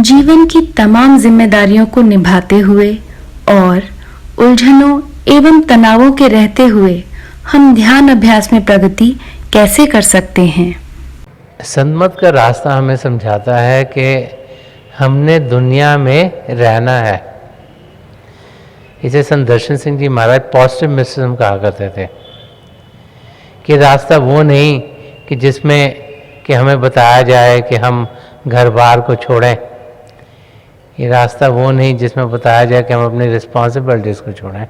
जीवन की तमाम जिम्मेदारियों को निभाते हुए और उलझनों एवं तनावों के रहते हुए हम ध्यान अभ्यास में प्रगति कैसे कर सकते हैं? संतमत का रास्ता हमें समझाता है कि हमने दुनिया में रहना है। इसे संत दर्शन सिंह जी महाराज पॉजिटिव मिस्टिसिज्म कहा करते थे कि रास्ता वो नहीं कि जिसमें कि हमें बताया जाए कि हम घर बार को छोड़ें। ये रास्ता वो नहीं जिसमें बताया जाए कि हम अपनी रिस्पॉन्सिबिलिटीज़ को छोड़ें।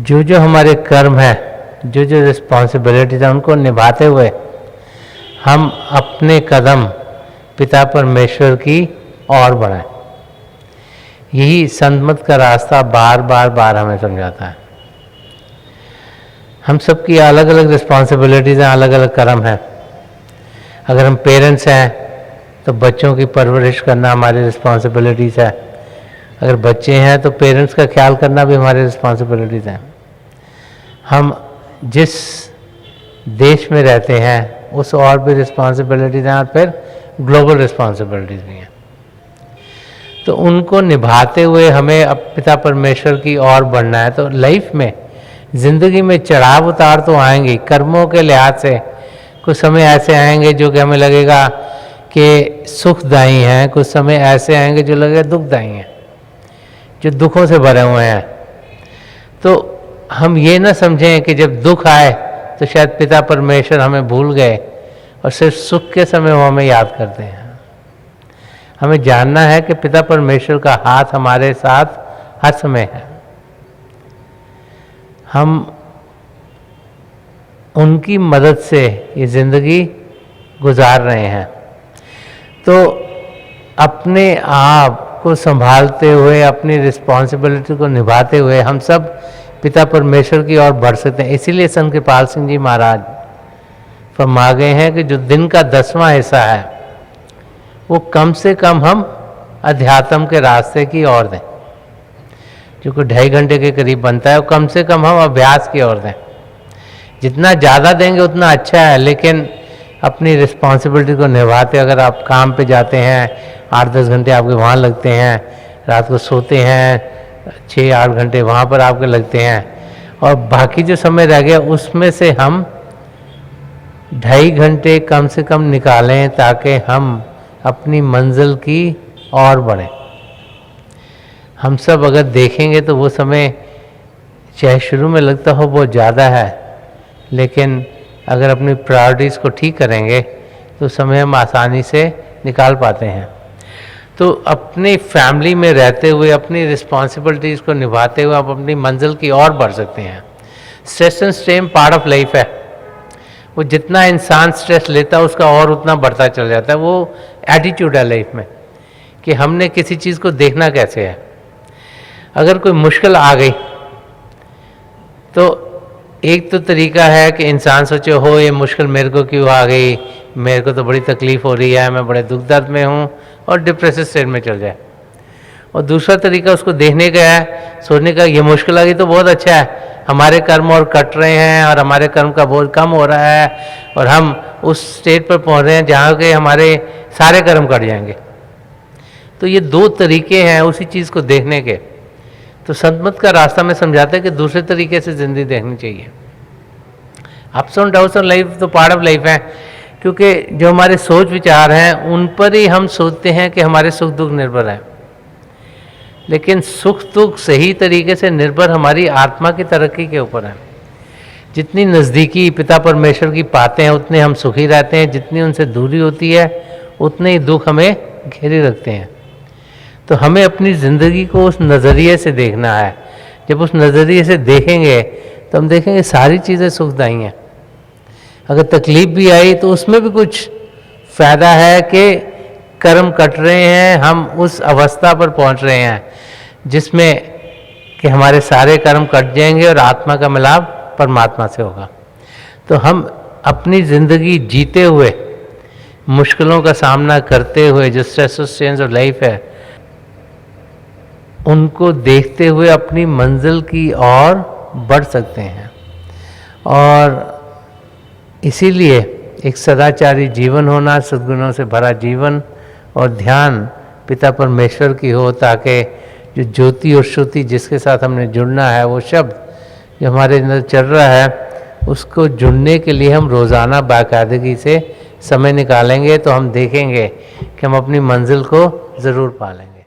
जो जो हमारे कर्म है, जो जो रिस्पॉन्सिबिलिटीज है, उनको निभाते हुए हम अपने कदम पिता परमेश्वर की ओर बढ़ाएं। यही संतमत का रास्ता बार बार हमें समझाता है। हम सबकी अलग अलग रिस्पॉन्सिबिलिटीज़ हैं, अलग अलग कर्म हैं। अगर हम पेरेंट्स हैं तो बच्चों की परवरिश करना हमारी रिस्पॉन्सिबिलिटीज़ है। अगर बच्चे हैं तो पेरेंट्स का ख्याल करना भी हमारी रिस्पॉन्सिबिलिटीज़ हैं। हम जिस देश में रहते हैं उस और भी रिस्पॉन्सिबिलिटीज़ हैं और फिर ग्लोबल रिस्पॉन्सिबिलिटीज़ भी हैं। तो उनको निभाते हुए हमें अब पिता परमेश्वर की ओर बढ़ना है। तो लाइफ में, ज़िंदगी में चढ़ाव उतार तो आएंगे। कर्मों के लिहाज से कुछ समय ऐसे आएंगे जो कि हमें लगेगा कि सुखदायी हैं, कुछ समय ऐसे आएंगे जो लगेगा दुखदायी हैं, जो दुखों से भरे हुए हैं। तो हम ये ना समझें कि जब दुख आए तो शायद पिता परमेश्वर हमें भूल गए और सिर्फ सुख के समय वो हमें याद करते हैं। हमें जानना है कि पिता परमेश्वर का हाथ हमारे साथ हर समय है। हम उनकी मदद से ये ज़िंदगी गुजार रहे हैं। तो अपने आप को संभालते हुए, अपनी रिस्पॉन्सिबिलिटी को निभाते हुए हम सब पिता परमेश्वर की ओर बढ़ सकते हैं। इसीलिए संत कृपाल सिंह जी महाराज फरमा गए हैं कि जो दिन का 10वां हिस्सा है वो कम से कम हम अध्यात्म के रास्ते की ओर दें। जो कोई 2.5 घंटे के करीब बनता है वो कम से कम हम अभ्यास की ओर दें। जितना ज़्यादा देंगे उतना अच्छा है, लेकिन अपनी रिस्पॉन्सिबिलिटी को निभाते, अगर आप काम पे जाते हैं 8-10 घंटे आपके वहाँ लगते हैं, रात को सोते हैं 6-8 घंटे वहाँ पर आपके लगते हैं, और बाकी जो समय रह गया उसमें से हम 2.5 घंटे कम से कम निकालें ताकि हम अपनी मंजिल की ओर बढ़ें। हम सब अगर देखेंगे तो वो समय चाहे शुरू में लगता हो बहुत ज़्यादा है, लेकिन अगर अपनी प्रायोरिटीज़ को ठीक करेंगे तो समय हम आसानी से निकाल पाते हैं। तो अपनी फैमिली में रहते हुए, अपनी रिस्पॉन्सिबिलिटीज़ को निभाते हुए आप अपनी मंजिल की ओर बढ़ सकते हैं। Stress and strain part of life है। वो जितना इंसान स्ट्रेस लेता है उसका और उतना बढ़ता चला जाता है। वो एटीट्यूड है लाइफ में कि हमने किसी चीज़ को देखना कैसे है। अगर कोई मुश्किल आ गई तो एक तो तरीका है कि इंसान सोचे हो ये मुश्किल मेरे को क्यों आ गई, मेरे को तो बड़ी तकलीफ़ हो रही है, मैं बड़े दुख दर्द में हूँ, और डिप्रेसिव स्टेट में चल जाए। और दूसरा तरीका उसको देखने का है, सोचने का ये मुश्किल आ गई तो बहुत अच्छा है, हमारे कर्म और कट रहे हैं और हमारे कर्म का बोझ कम हो रहा है और हम उस स्टेट पर पहुँच रहे हैं जहाँ के हमारे सारे कर्म कट जाएंगे। तो ये 2 तरीके हैं उसी चीज़ को देखने के। तो संतमत का रास्ता में समझाता है कि दूसरे तरीके से ज़िंदगी देखनी चाहिए। Ups and downs of life तो पार्ट ऑफ लाइफ है, क्योंकि जो हमारे सोच विचार हैं उन पर ही हम सोचते हैं कि हमारे सुख दुख निर्भर हैं। लेकिन सुख दुख सही तरीके से निर्भर हमारी आत्मा की तरक्की के ऊपर है। जितनी नज़दीकी पिता परमेश्वर की पाते हैं उतने हम सुखी रहते हैं, जितनी उनसे दूरी होती है उतने ही दुख हमें घेरे रखते हैं। तो हमें अपनी ज़िंदगी को उस नज़रिए से देखना है। जब उस नज़रिए से देखेंगे तो हम देखेंगे सारी चीज़ें सुखदायी हैं। अगर तकलीफ़ भी आई तो उसमें भी कुछ फ़ायदा है कि कर्म कट रहे हैं, हम उस अवस्था पर पहुंच रहे हैं जिसमें कि हमारे सारे कर्म कट जाएंगे और आत्मा का मिलाप परमात्मा से होगा। तो हम अपनी ज़िंदगी जीते हुए, मुश्किलों का सामना करते हुए, जो स्ट्रेस और स्ट्रेन ऑफ लाइफ है उनको देखते हुए अपनी मंजिल की ओर बढ़ सकते हैं। और इसीलिए एक सदाचारी जीवन होना, सद्गुणों से भरा जीवन और ध्यान पिता परमेश्वर की हो, ताकि जो ज्योति और श्रुति जिसके साथ हमने जुड़ना है, वो शब्द जो हमारे अंदर चल रहा है, उसको जुड़ने के लिए हम रोज़ाना बाकायदगी से समय निकालेंगे तो हम देखेंगे कि हम अपनी मंजिल को ज़रूर पा लेंगे।